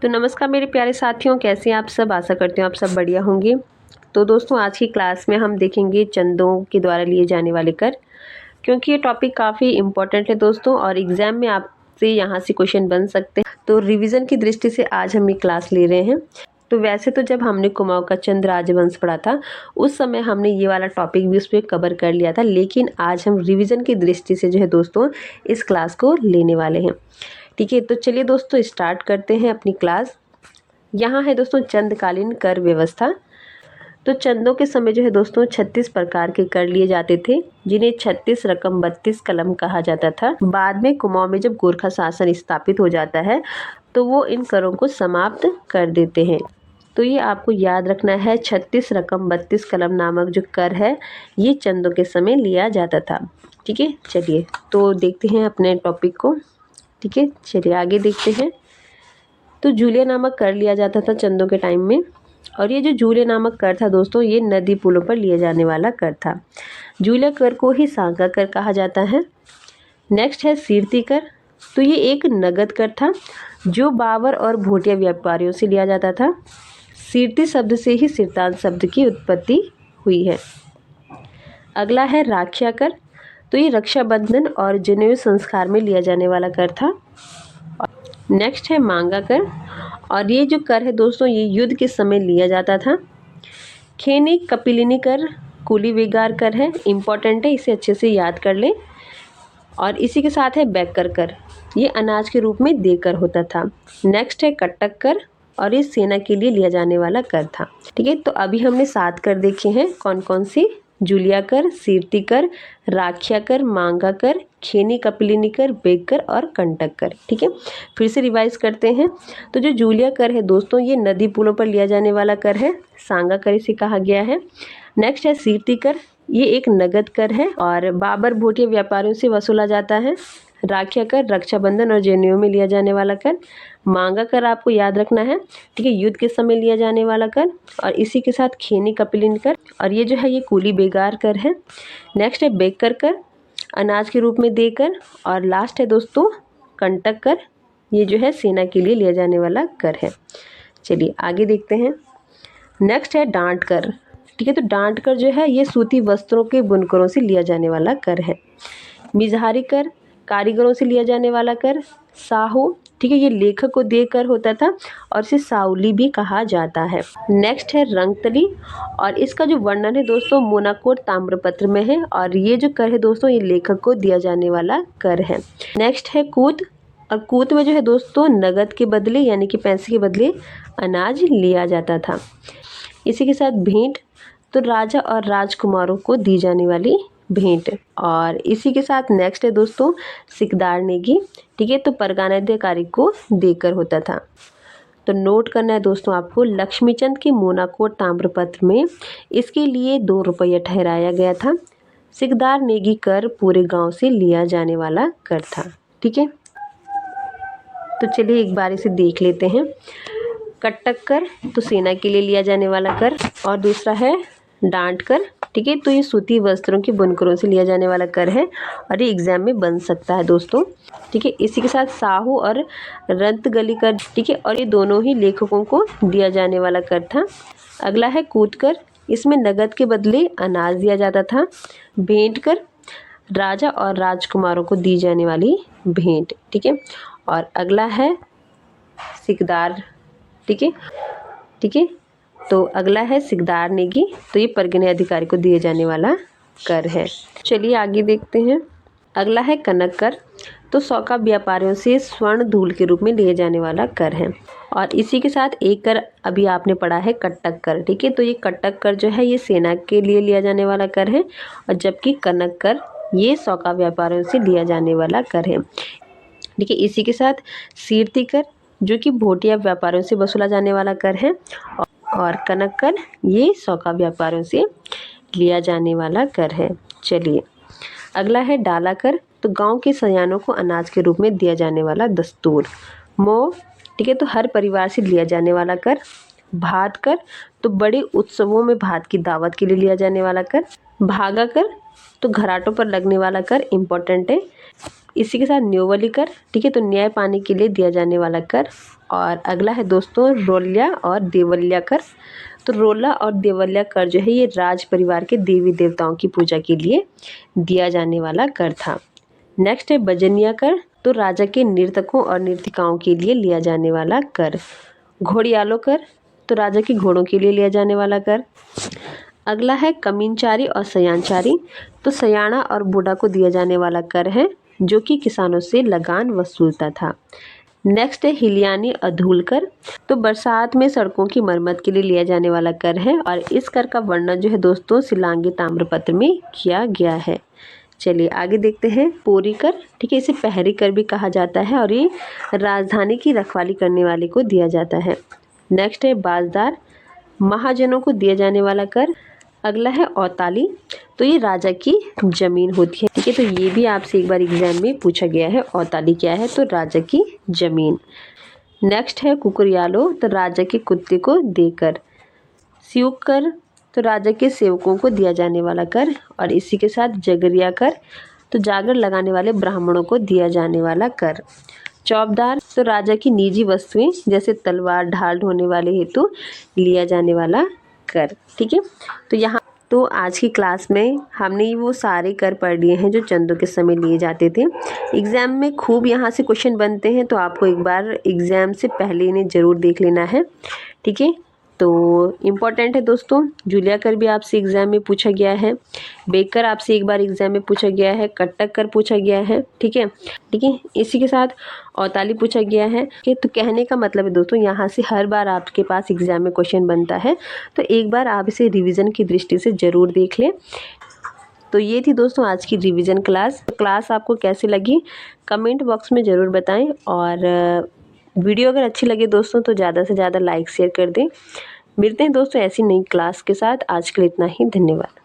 तो नमस्कार मेरे प्यारे साथियों, कैसे हैं आप सब। आशा करती हूँ आप सब बढ़िया होंगे। तो दोस्तों आज की क्लास में हम देखेंगे चंदों के द्वारा लिए जाने वाले कर, क्योंकि ये टॉपिक काफ़ी इम्पोर्टेंट है दोस्तों और एग्ज़ाम में आपसे यहाँ से क्वेश्चन बन सकते हैं। तो रिवीजन की दृष्टि से आज हम ये क्लास ले रहे हैं। तो वैसे तो जब हमने कुमाऊँ का चंद राजवंश पढ़ा था उस समय हमने ये वाला टॉपिक भी उस पर कवर कर लिया था, लेकिन आज हम रिवीजन की दृष्टि से जो है दोस्तों इस क्लास को लेने वाले हैं। ठीक है, तो चलिए दोस्तों स्टार्ट करते हैं अपनी क्लास। यहाँ है दोस्तों चंदकालीन कर व्यवस्था। तो चंदों के समय जो है दोस्तों 36 प्रकार के कर लिए जाते थे, जिन्हें 36 रकम 32 कलम कहा जाता था। बाद में कुमाऊँ में जब गोरखा शासन स्थापित हो जाता है तो वो इन करों को समाप्त कर देते हैं। तो ये आपको याद रखना है, 36 रकम 32 कलम नामक जो कर है ये चंदों के समय लिया जाता था। ठीक है, चलिए तो देखते हैं अपने टॉपिक को। ठीक है, चलिए आगे देखते हैं। तो जूलिया नामक कर लिया जाता था चंदों के टाइम में, और ये जो जूलिया नामक कर था दोस्तों ये नदी पुलों पर लिए जाने वाला कर था। जूलिया कर को ही सांगा कर कहा जाता है। नेक्स्ट है सीरती कर। तो ये एक नगद कर था जो बाबर और भोटिया व्यापारियों से लिया जाता था। सीरती शब्द से ही सिरतान शब्द की उत्पत्ति हुई है। अगला है राखिया कर। तो ये रक्षाबंधन और जनेऊ संस्कार में लिया जाने वाला कर था। नेक्स्ट है मांगा कर, और ये जो कर है दोस्तों ये युद्ध के समय लिया जाता था। खेनी कपिलिनी कर कुली वेगार कर है, इम्पॉर्टेंट है, इसे अच्छे से याद कर लें। और इसी के साथ है बैकर कर, ये अनाज के रूप में देकर होता था। नेक्स्ट है कटक कर, और ये सेना के लिए लिया जाने वाला कर था। ठीक है, तो अभी हमने 7 कर देखे हैं, कौन कौन से। जूलिया कर, सीरती कर, राखिया कर, मांगा कर, खेनी कपिलिनी कर, बेग कर और कंटक कर। ठीक है, फिर से रिवाइज करते हैं। तो जो जूलिया कर है दोस्तों ये नदी पुलों पर लिया जाने वाला कर है, सांगा कर इसे कहा गया है। नेक्स्ट है सीरती कर, ये एक नगद कर है और बाबर भोटिया व्यापारियों से वसूला जाता है। राखिया कर रक्षाबंधन और जनेऊ में लिया जाने वाला कर। मांगा कर आपको याद रखना है, ठीक है, युद्ध के समय लिया जाने वाला कर। और इसी के साथ खेनी कपिलिन कर, और ये जो है ये कुली बेगार कर है। नेक्स्ट है बेकर कर, अनाज के रूप में देकर। और लास्ट है दोस्तों कंटक कर, ये जो है सेना के लिए लिया जाने वाला कर है। चलिए आगे देखते हैं। नेक्स्ट है डांट कर। ठीक है, तो डांट कर जो है ये सूती वस्त्रों के बुनकरों से लिया जाने वाला कर है। मिजहारी कर कारीगरों से लिया जाने वाला कर। साहू, ठीक है, ये लेखक को देकर होता था और इसे साउली भी कहा जाता है। नेक्स्ट है रंगतली, और इसका जो वर्णन है दोस्तों मोनाकोट ताम्रपत्र में है, और ये जो कर है दोस्तों ये लेखक को दिया जाने वाला कर है। नेक्स्ट है कूत, और कूत में जो है दोस्तों नगद के बदले यानी कि पैसे के बदले अनाज लिया जाता था। इसी के साथ भेंट, तो राजा और राजकुमारों को दी जाने वाली भेंट। और इसी के साथ नेक्स्ट है दोस्तों सिकदार नेगी। ठीक है, तो परगाना अधिकारी को देकर होता था। तो नोट करना है दोस्तों आपको, लक्ष्मीचंद के मोनाकोट ताम्रपत्र में इसके लिए 2 रुपया ठहराया गया था। सिकदार नेगी कर पूरे गांव से लिया जाने वाला कर था। ठीक है, तो चलिए एक बार इसे देख लेते हैं। कटक कर, तो सेना के लिए लिया जाने वाला कर। और दूसरा है डांट कर। ठीक है, तो ये सूती वस्त्रों के बुनकरों से लिया जाने वाला कर है और ये एग्जाम में बन सकता है दोस्तों। ठीक है, इसी के साथ साहू और रंतगली कर। ठीक है, और ये दोनों ही लेखकों को दिया जाने वाला कर था। अगला है कूद कर, इसमें नगद के बदले अनाज दिया जाता था। भेंट कर, राजा और राजकुमारों को दी जाने वाली भेंट। ठीक है, और अगला है सिकदार। ठीक है, ठीक है, तो अगला है सिकदार नेगी, तो ये परगने अधिकारी को दिए जाने वाला कर है। चलिए आगे देखते हैं। अगला है कनक कर, तो सौका व्यापारियों से स्वर्ण धूल के रूप में लिए जाने वाला कर है। और इसी के साथ एक कर अभी आपने पढ़ा है कटक कर। ठीक है, तो ये कटक कर जो है ये सेना के लिए लिया जाने वाला कर है, और जबकि कनक कर ये सौका व्यापारियों से लिया जाने वाला कर है। ठीक है, इसी के साथ सीरती कर जो कि भोटिया व्यापारियों से वसूला जाने वाला कर है, और कनक कर ये सौका व्यापारियों से लिया जाने वाला कर है। चलिए अगला है डाला कर, तो गांव के सयानों को अनाज के रूप में दिया जाने वाला दस्तूर। मोह, ठीक है, तो हर परिवार से लिया जाने वाला कर। भात कर, तो बड़े उत्सवों में भात की दावत के लिए लिया जाने वाला कर। भागा कर, तो घराटों पर लगने वाला कर, इम्पोर्टेंट है। इसी के साथ न्योवली कर, ठीक है, तो न्याय पाने के लिए दिया जाने वाला कर। और अगला है दोस्तों रोल्या और देवल्या कर। तो रोला और देवल्या कर जो है ये राज परिवार के देवी देवताओं की पूजा के लिए दिया जाने वाला कर था। नेक्स्ट है बजनिया कर। तो राजा के नर्तकों और नर्तिकाओं के लिए लिया जाने वाला कर। घोड़ियालो कर। तो राजा के घोड़ों के लिए लिया जाने वाला कर। अगला है कमीनचारी और सयानचारी। तो सयाना और बूढ़ा को दिया जाने वाला कर है जो कि किसानों से लगान वसूलता था। नेक्स्ट है हिलियानी अधूल कर। तो बरसात में सड़कों की मरम्मत के लिए लिया जाने वाला कर है और इस कर का वर्णन जो है दोस्तों शिलांगी ताम्रपत्र में किया गया है। चलिए आगे देखते हैं पोरी कर। ठीक है, इसे पहरी कर भी कहा जाता है और ये राजधानी की रखवाली करने वाले को दिया जाता है। नेक्स्ट है बाजदार, महाजनों को दिया जाने वाला कर। अगला है औताली। तो ये राजा की जमीन होती है। ठीक है, तो ये भी आपसे एक बार एग्जाम में पूछा गया है। औताली क्या है? तो राजा की जमीन। नेक्स्ट है कुकुरियालो। तो राजा के कुत्ते को देकर। स्यूक कर। तो राजा के सेवकों को दिया जाने वाला कर और इसी के साथ जगरिया कर। तो जागर लगाने वाले ब्राह्मणों को दिया जाने वाला कर। चौबदार। तो राजा की निजी वस्तुएं जैसे तलवार ढाल ढोने वाले हेतु लिया जाने वाला कर। ठीक है, तो यहाँ तो आज की क्लास में हमने वो सारे कर पढ़ लिए हैं जो चंदों के समय लिए जाते थे। एग्ज़ाम में खूब यहाँ से क्वेश्चन बनते हैं, तो आपको एक बार एग्ज़ाम से पहले इन्हें ज़रूर देख लेना है। ठीक है, तो इम्पॉर्टेंट है दोस्तों। जूलिया कर भी आपसे एग्ज़ाम में पूछा गया है। बेकर आपसे एक बार एग्ज़ाम में पूछा गया है। कट्टक कर पूछा गया है। ठीक है, इसी के साथ औताली पूछा गया है। कि तो कहने का मतलब है दोस्तों यहाँ से हर बार आपके पास एग्ज़ाम में क्वेश्चन बनता है, तो एक बार आप इसे रिवीजन की दृष्टि से ज़रूर देख लें। तो ये थी दोस्तों आज की रिवीजन क्लास आपको कैसी लगी कमेंट बॉक्स में ज़रूर बताएं और वीडियो अगर अच्छी लगे दोस्तों तो ज़्यादा से ज़्यादा लाइक शेयर कर दें। मिलते हैं दोस्तों ऐसी नई क्लास के साथ। आज के लिए इतना ही, धन्यवाद।